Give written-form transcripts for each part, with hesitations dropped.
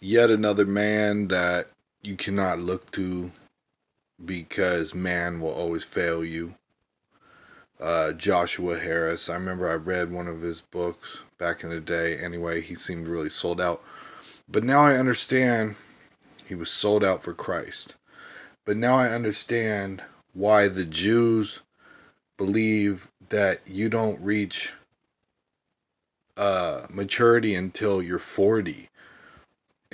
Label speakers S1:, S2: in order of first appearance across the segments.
S1: Yet another man that you cannot look to because man will always fail you. Joshua Harris. I remember I read one of his books back in the day. Anyway, he seemed really sold out. But now I understand he was sold out for Christ. But now I understand why the Jews believe that you don't reach maturity until you're 40.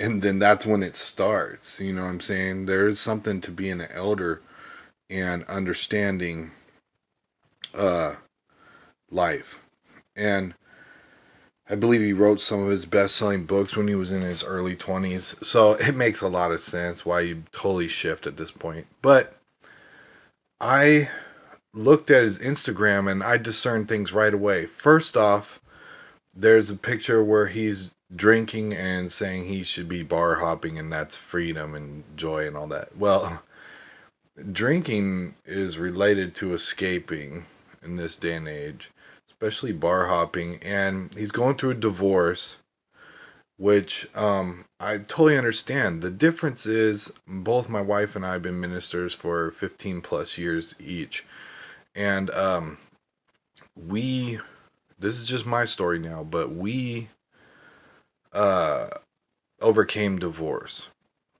S1: And then that's when it starts. You know what I'm saying? There is something to being an elder and understanding uh, life. And I believe he wrote some of his best selling books when he was in his early 20s. So it makes a lot of sense why you totally shift at this point. But I looked at his Instagram and I discerned things right away. First off, there's a picture where he's drinking and saying he should be bar hopping and that's freedom and joy and all that. Well, drinking is related to escaping in this day and age, especially bar hopping. And he's going through a divorce, which I totally understand. The difference is both my wife and I have been ministers for 15 plus years each. And we, this is just my story now, but we uh, overcame divorce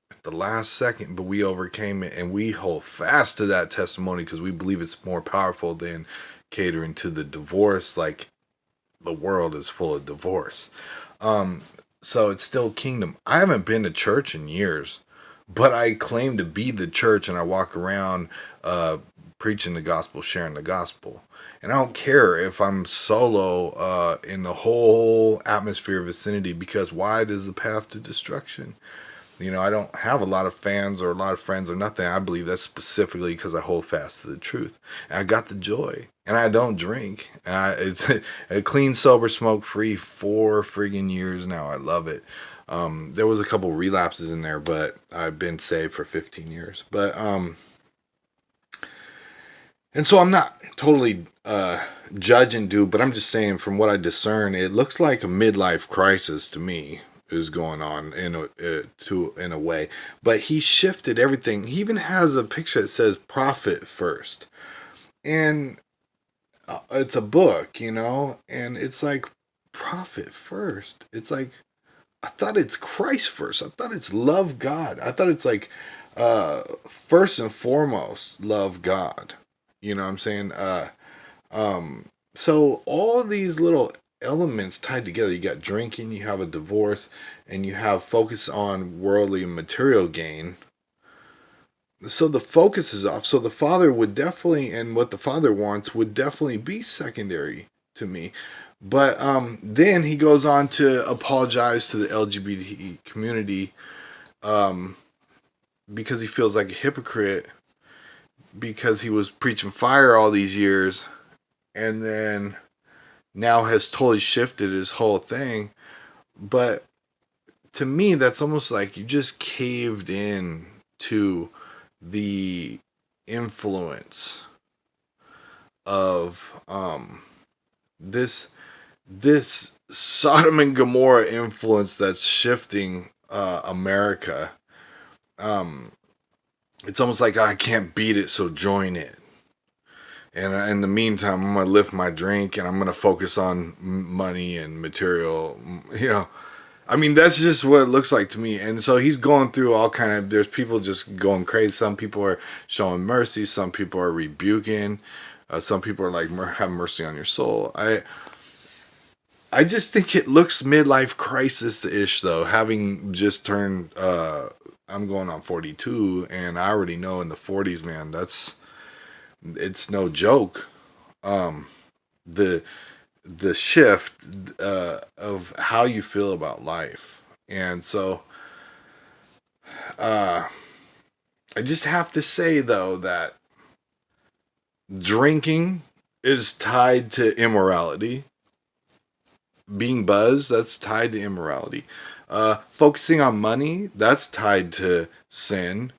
S1: at the last second, but we overcame it and we hold fast to that testimony because we believe it's more powerful than catering to the divorce. Like the world is full of divorce. Um, so it's still kingdom. I haven't been to church in years, but I claim to be the church and I walk around uh, preaching the gospel, sharing the gospel. And I don't care if I'm solo in the whole atmosphere vicinity because wide is the path to destruction. You know, I don't have a lot of fans or a lot of friends or nothing. I believe that's specifically because I hold fast to the truth. And I got the joy. And I don't drink. It's a clean, sober, smoke free 4 friggin' years now. I love it. There was a couple relapses in there, but I've been saved for 15 years. But and so I'm not totally judging dude, but I'm just saying from what I discern, it looks like a midlife crisis to me is going on in a way. But he shifted everything. He even has a picture that says "profit first," and it's a book, you know, and it's like profit first. It's like I thought it's Christ first. I thought it's love God. I thought it's like first and foremost love God. You know what I'm saying? So all these little elements tied together. You got drinking, you have a divorce, and you have focus on worldly and material gain. So the focus is off. So the father would definitely, and what the father wants would definitely be secondary to me. But then he goes on to apologize to the LGBT community um, because he feels like a hypocrite because he was preaching fire all these years and then now has totally shifted his whole thing. But to me, that's almost like you just caved in to the influence of this this Sodom and Gomorrah influence that's shifting America. Um, it's almost like I can't beat it, so join it. And in the meantime, I'm gonna lift my drink and I'm gonna focus on money and material. You know, I mean that's just what it looks like to me. And so he's going through all kind of. There's people just going crazy. Some people are showing mercy. Some people are rebuking. Some people are like, "Have mercy on your soul." I just think it looks midlife crisis ish though. Having just turned, I'm going on 42, and I already know in the 40s, man, it's no joke. Um, the the shift of how you feel about life, and so uh, I just have to say though that drinking is tied to immorality. Being buzzed, that's tied to immorality. Focusing on money, that's tied to sin.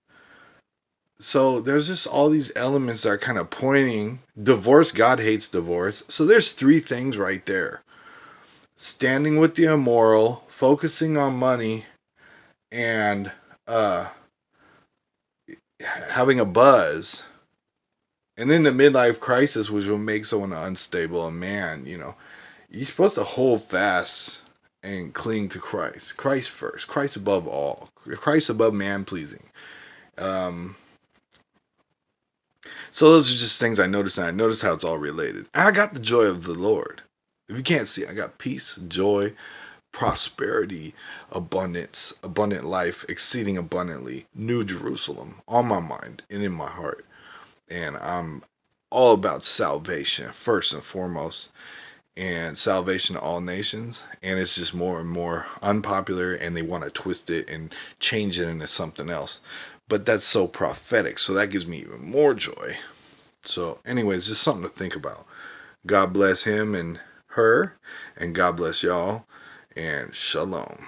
S1: So there's just all these elements that are kind of pointing. Divorce, God hates divorce. So there's three things right there: standing with the immoral, focusing on money, and having a buzz. And then the midlife crisis, which will make someone unstable, and man, you're supposed to hold fast and cling to Christ. Christ first. Christ above all. Christ above man pleasing. Um, so those are just things I noticed, and I noticed how it's all related. I got the joy of the Lord. If you can't see, I got peace, joy, prosperity, abundance, abundant life, exceeding abundantly, New Jerusalem on my mind and in my heart. And I'm all about salvation, first and foremost, and salvation to all nations. And it's just more and more unpopular, and they want to twist it and change it into something else. But that's so prophetic, so that gives me even more joy. So, anyways, just something to think about. God bless him and her, and God bless y'all, and shalom.